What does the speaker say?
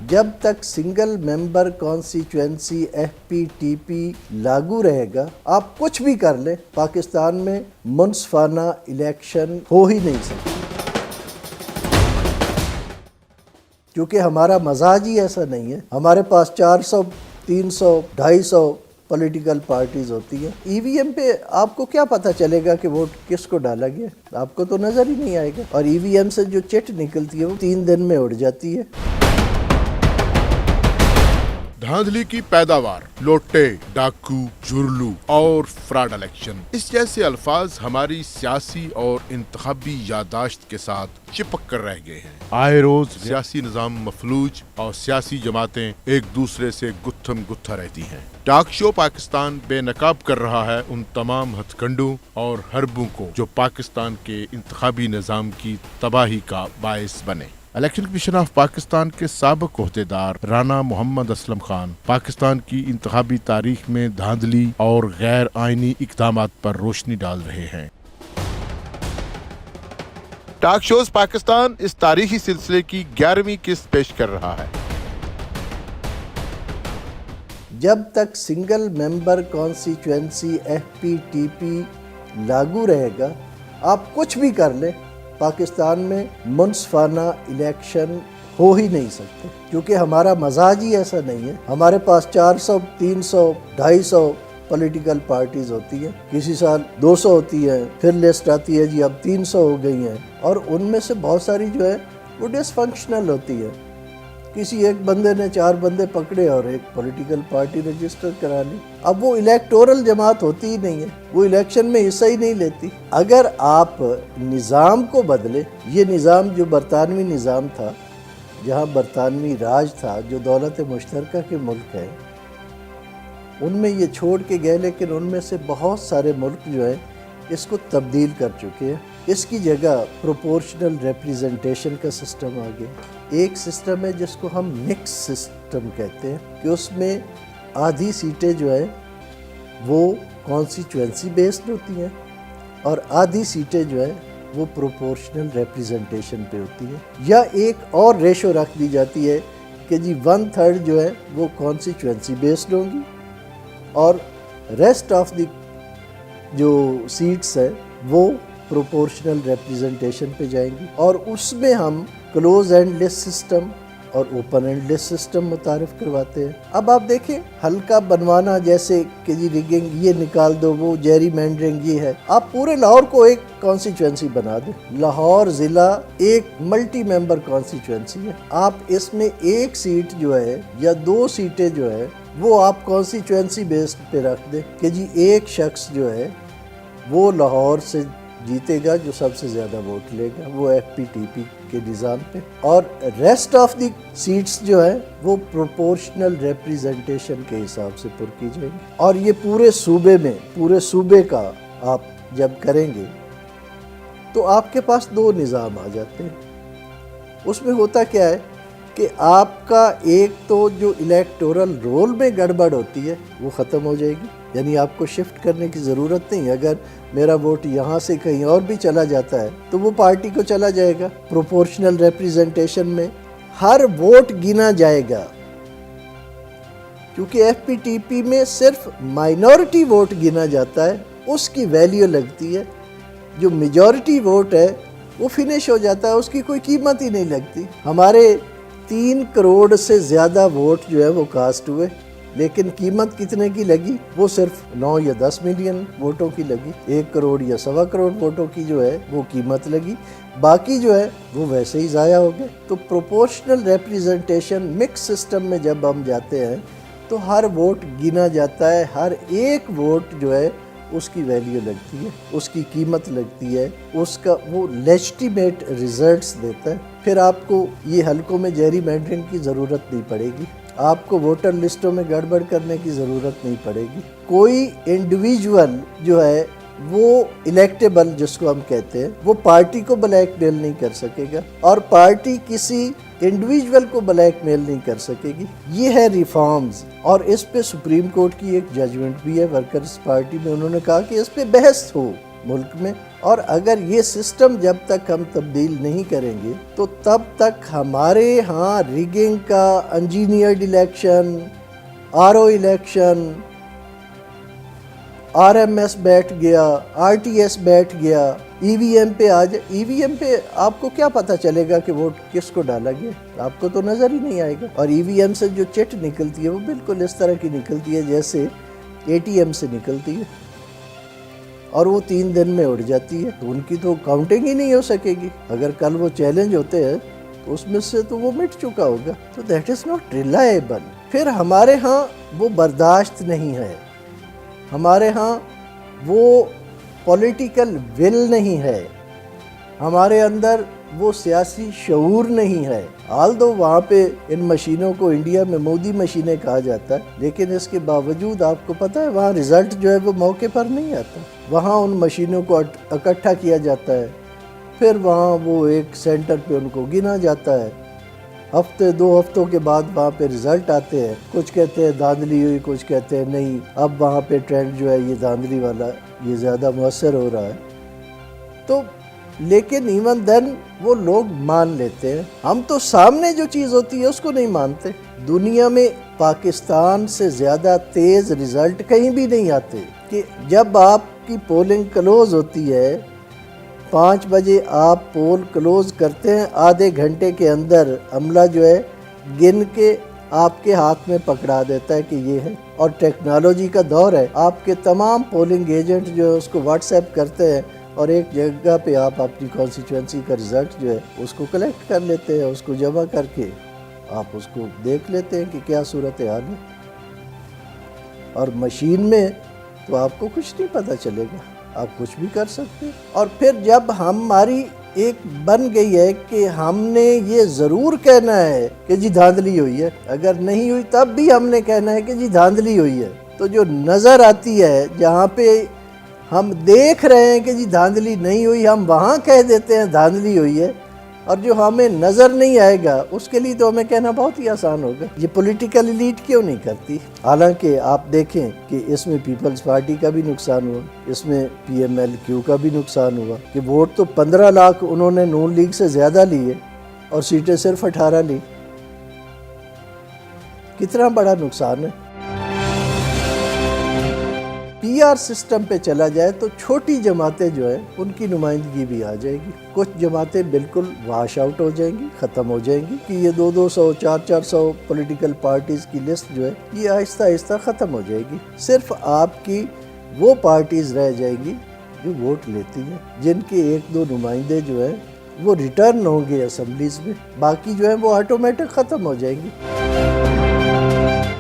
جب تک سنگل ممبر constituency FPTP لاگو رہے گا، آپ کچھ بھی کر لیں، پاکستان میں منصفانہ الیکشن ہو ہی نہیں سکتا، کیونکہ ہمارا مزاج ہی ایسا نہیں ہے۔ ہمارے پاس 400 300 250 پولیٹیکل پارٹیز ہوتی ہیں۔ EVM پہ آپ کو کیا پتہ چلے گا کہ ووٹ کس کو ڈالا گیا؟ آپ کو تو نظر ہی نہیں آئے گا، اور EVM سے جو چٹ نکلتی ہے وہ 3 دن میں اڑ جاتی ہے۔ دھاندلی کی پیداوار، لوٹے، ڈاکو، جرلو اور فراڈ الیکشن، اس جیسے الفاظ ہماری سیاسی اور انتخابی یادداشت کے ساتھ چپک کر رہ گئے ہیں۔ آئے روز سیاسی نظام مفلوج اور سیاسی جماعتیں ایک دوسرے سے گتھم گتھا رہتی ہیں۔ ٹاک شو پاکستان بے نقاب کر رہا ہے ان تمام ہتھ کنڈوں اور حربوں کو جو پاکستان کے انتخابی نظام کی تباہی کا باعث بنے۔ الیکشن کمیشن آف پاکستان کے سابق عہدیدار رانا محمد اسلم خان پاکستان کی انتخابی تاریخ میں دھاندلی اور غیر آئینی اقدامات پر روشنی ڈال رہے ہیں۔ ٹاک شوز پاکستان اس تاریخی سلسلے کی 11ویں قسط پیش کر رہا ہے۔ جب تک سنگل ممبر کانسٹیچوئنسی FPTP لاگو رہے گا، آپ کچھ بھی کر لیں، پاکستان میں منصفانہ الیکشن ہو ہی نہیں سکتے، کیونکہ ہمارا مزاج ہی ایسا نہیں ہے۔ ہمارے پاس 400 300 250 پولیٹیکل پارٹیز ہوتی ہیں، کسی سال 200 ہوتی ہے، پھر لسٹ آتی ہے جی اب 300 ہو گئی ہیں، اور ان میں سے بہت ساری جو ہے وہ ڈس فنکشنل ہوتی ہے۔ کسی ایک بندے نے 4 بندے پکڑے اور ایک پولیٹیکل پارٹی رجسٹر کرا لی، اب وہ الیکٹورل جماعت ہوتی ہی نہیں ہے، وہ الیکشن میں حصہ ہی نہیں لیتی۔ اگر آپ نظام کو بدلے، یہ نظام جو برطانوی نظام تھا، جہاں برطانوی راج تھا، جو دولت مشترکہ کے ملک ہیں، ان میں یہ چھوڑ کے گئے، لیکن ان میں سے بہت سارے ملک جو ہیں اس کو تبدیل کر چکے ہیں۔ اس کی جگہ پروپورشنل ریپریزنٹیشن کا سسٹم آ گیا۔ ایک سسٹم ہے جس کو ہم مکس سسٹم کہتے ہیں، کہ اس میں آدھی سیٹیں جو ہیں وہ کانسٹیچوئنسی بیسڈ ہوتی ہیں اور آدھی سیٹیں جو ہیں وہ پروپورشنل ریپریزنٹیشن پہ ہوتی ہیں، یا ایک اور ریشو رکھ دی جاتی ہے کہ جی 1/3 جو ہے وہ کانسٹیچوئنسی بیسڈ ہوں گی اور ریسٹ آف دی جو سیٹس ہیں وہ پروپورشنل ریپریزنٹیشن پہ جائیں گی، اور اس میں ہم کلوز اینڈ لسٹ سسٹم اور اوپن اینڈ لسٹ سسٹم متعارف کرواتے ہیں۔ اب آپ دیکھیں، حلقہ بنوانا جیسے کہ جی ریگنگ یہ نکال دو، وہ جیری مینڈرنگ یہ ہے، آپ پورے لاہور کو ایک کانسٹیچوئنسی بنا دیں۔ لاہور ضلع ایک ملٹی ممبر کانسٹیچوئنسی ہے، آپ اس میں ایک سیٹ جو ہے یا 2 سیٹیں جو ہے وہ آپ کانسٹیچوئنسی بیسڈ پہ رکھ دیں کہ جی ایک شخص جو ہے وہ لاہور سے جیتے گا جو سب سے زیادہ ووٹ لے گا، وہ FPTP کے نظام پہ، اور ریسٹ آف دی سیٹس جو ہے وہ پروپورشنل ریپریزنٹیشن کے حساب سے پر کی جائیں گی۔ اور یہ پورے صوبے کا آپ جب کریں گے تو آپ کے پاس 2 نظام آ جاتے ہیں۔ اس میں ہوتا کیا ہے کہ آپ کا ایک تو جو الیکٹورل رول میں گڑبڑ ہوتی ہے وہ ختم ہو جائے گی، یعنی آپ کو شفٹ کرنے کی ضرورت نہیں۔ اگر میرا ووٹ یہاں سے کہیں اور بھی چلا جاتا ہے تو وہ پارٹی کو چلا جائے گا۔ پروپورشنل ریپریزنٹیشن میں ہر ووٹ گنا جائے گا، کیونکہ FPTP میں صرف مائنورٹی ووٹ گنا جاتا ہے، اس کی ویلیو لگتی ہے۔ جو میجورٹی ووٹ ہے وہ فنش ہو جاتا ہے، اس کی کوئی قیمت ہی نہیں لگتی۔ ہمارے 3 کروڑ سے زیادہ ووٹ جو ہے وہ کاسٹ ہوئے، لیکن قیمت کتنے کی لگی؟ وہ صرف 9 یا 10 ملین ووٹوں کی لگی۔ 1 کروڑ یا 1.25 کروڑ ووٹوں کی جو ہے وہ قیمت لگی، باقی جو ہے وہ ویسے ہی ضائع ہو گئے۔ تو پروپورشنل ریپریزنٹیشن مکس سسٹم میں جب ہم جاتے ہیں تو ہر ووٹ گنا جاتا ہے، ہر ایک ووٹ جو ہے اس کی ویلیو لگتی ہے، اس کی قیمت لگتی ہے، اس کا وہ لیجٹیمیٹ ریزلٹس دیتا ہے۔ پھر آپ کو یہ حلقوں میں جیری مینڈرنگ کی ضرورت نہیں پڑے گی، آپ کو ووٹر لسٹوں میں گڑبڑ کرنے کی ضرورت نہیں پڑے گی۔ کوئی انڈیویجول جو ہے وہ الیکٹیبل جس کو ہم کہتے ہیں، وہ پارٹی کو بلیک میل نہیں کر سکے گا، اور پارٹی کسی انڈیویجول کو بلیک میل نہیں کر سکے گی۔ یہ ہے ریفارمز، اور اس پہ سپریم کورٹ کی ایک ججمنٹ بھی ہے ورکرز پارٹی میں، انہوں نے کہا کہ اس پہ بحث ہو، ملک میں، اور اگر یہ سسٹم جب تک ہم تبدیل نہیں کریں گے تو تب تک ہمارے ہاں ریگنگ کا، engineered election, R O election, R M S بیٹھ گیا، آر ٹی ایس بیٹھ گیا، ای وی ایم پہ آ جائے. ای وی ایم پہ آپ کو کیا پتہ چلے گا کہ ووٹ کس کو ڈالا گیا؟ آپ کو تو نظر ہی نہیں آئے گا. اور ای وی ایم سے جو چٹ نکلتی ہے وہ بالکل اس طرح کی نکلتی ہے جیسے اے ٹی ایم سے نکلتی ہے، اور وہ 3 دن میں اڑ جاتی ہے. تو ان کی تو کاؤنٹنگ ہی نہیں ہو سکے گی. اگر کل وہ چیلنج ہوتے ہیں تو اس میں سے تو وہ مٹ چکا ہوگا. تو دیٹ از ناٹ ریلائبل. پھر ہمارے ہاں وہ برداشت نہیں ہے، ہمارے ہاں وہ پولیٹیکل ول نہیں ہے، ہمارے اندر وہ سیاسی شعور نہیں ہے. آلدو وہاں پہ ان مشینوں کو انڈیا میں مودی مشینیں کہا جاتا ہے، لیکن اس کے باوجود آپ کو پتہ ہے وہاں رزلٹ جو ہے وہ موقع پر نہیں آتا. وہاں ان مشینوں کو اکٹھا کیا جاتا ہے، پھر وہاں وہ ایک سینٹر پہ ان کو گنا جاتا ہے. ہفتے 2 ہفتوں کے بعد وہاں پہ رزلٹ آتے ہیں. کچھ کہتے ہیں دھاندلی ہوئی، کچھ کہتے ہیں نہیں، اب وہاں پہ ٹرینڈ جو ہے یہ دھاندلی والا یہ زیادہ مؤثر ہو رہا ہے. تو لیکن ایون دین وہ لوگ مان لیتے ہیں. ہم تو سامنے جو چیز ہوتی ہے اس کو نہیں مانتے. دنیا میں پاکستان سے زیادہ تیز رزلٹ کہیں بھی نہیں آتے. کہ جب آپ کی پولنگ کلوز ہوتی ہے، 5 بجے آپ پول کلوز کرتے ہیں، آدھے گھنٹے کے اندر عملہ جو ہے گن کے آپ کے ہاتھ میں پکڑا دیتا ہے کہ یہ ہے. اور ٹیکنالوجی کا دور ہے، آپ کے تمام پولنگ ایجنٹ جو ہے اس کو واٹس ایپ کرتے ہیں، اور ایک جگہ پہ آپ اپنی کانسٹیچوئنسی کا رزلٹ جو ہے اس کو کلیکٹ کر لیتے ہیں، اس کو جمع کر کے آپ اس کو دیکھ لیتے ہیں کہ کیا صورتحال ہے. اور مشین میں تو آپ کو کچھ نہیں پتہ چلے گا، آپ کچھ بھی کر سکتے. اور پھر جب ہماری ایک بن گئی ہے کہ ہم نے یہ ضرور کہنا ہے کہ جی دھاندلی ہوئی ہے، اگر نہیں ہوئی تب بھی ہم نے کہنا ہے کہ جی دھاندلی ہوئی ہے. تو جو نظر آتی ہے، جہاں پہ ہم دیکھ رہے ہیں کہ جی دھاندلی نہیں ہوئی، ہم وہاں کہہ دیتے ہیں دھاندلی ہوئی ہے. اور جو ہمیں نظر نہیں آئے گا اس کے لیے تو ہمیں کہنا بہت ہی آسان ہوگا. یہ پولیٹیکل ایلیٹ کیوں نہیں کرتی؟ حالانکہ آپ دیکھیں کہ اس میں پیپلز پارٹی کا بھی نقصان ہوا، اس میں پی ایم ایل کیو کا بھی نقصان ہوا کہ ووٹ تو 15 لاکھ انہوں نے نون لیگ سے زیادہ لیے اور سیٹیں صرف 18 لی. کتنا بڑا نقصان ہے. پی آر سسٹم پہ چلا جائے تو چھوٹی جماعتیں جو ہیں ان کی نمائندگی بھی آ جائے گی. کچھ جماعتیں بالکل واش آؤٹ ہو جائیں گی، ختم ہو جائیں گی کہ یہ 200 400 پولیٹیکل پارٹیز کی لسٹ جو ہے یہ آہستہ آہستہ ختم ہو جائے گی. صرف آپ کی وہ پارٹیز رہ جائے گی جو ووٹ لیتی ہیں، جن کے 1-2 نمائندے جو ہیں وہ ریٹرن ہوں گے اسمبلیز میں. باقی جو ہیں وہ آٹومیٹک ختم ہو جائیں گی.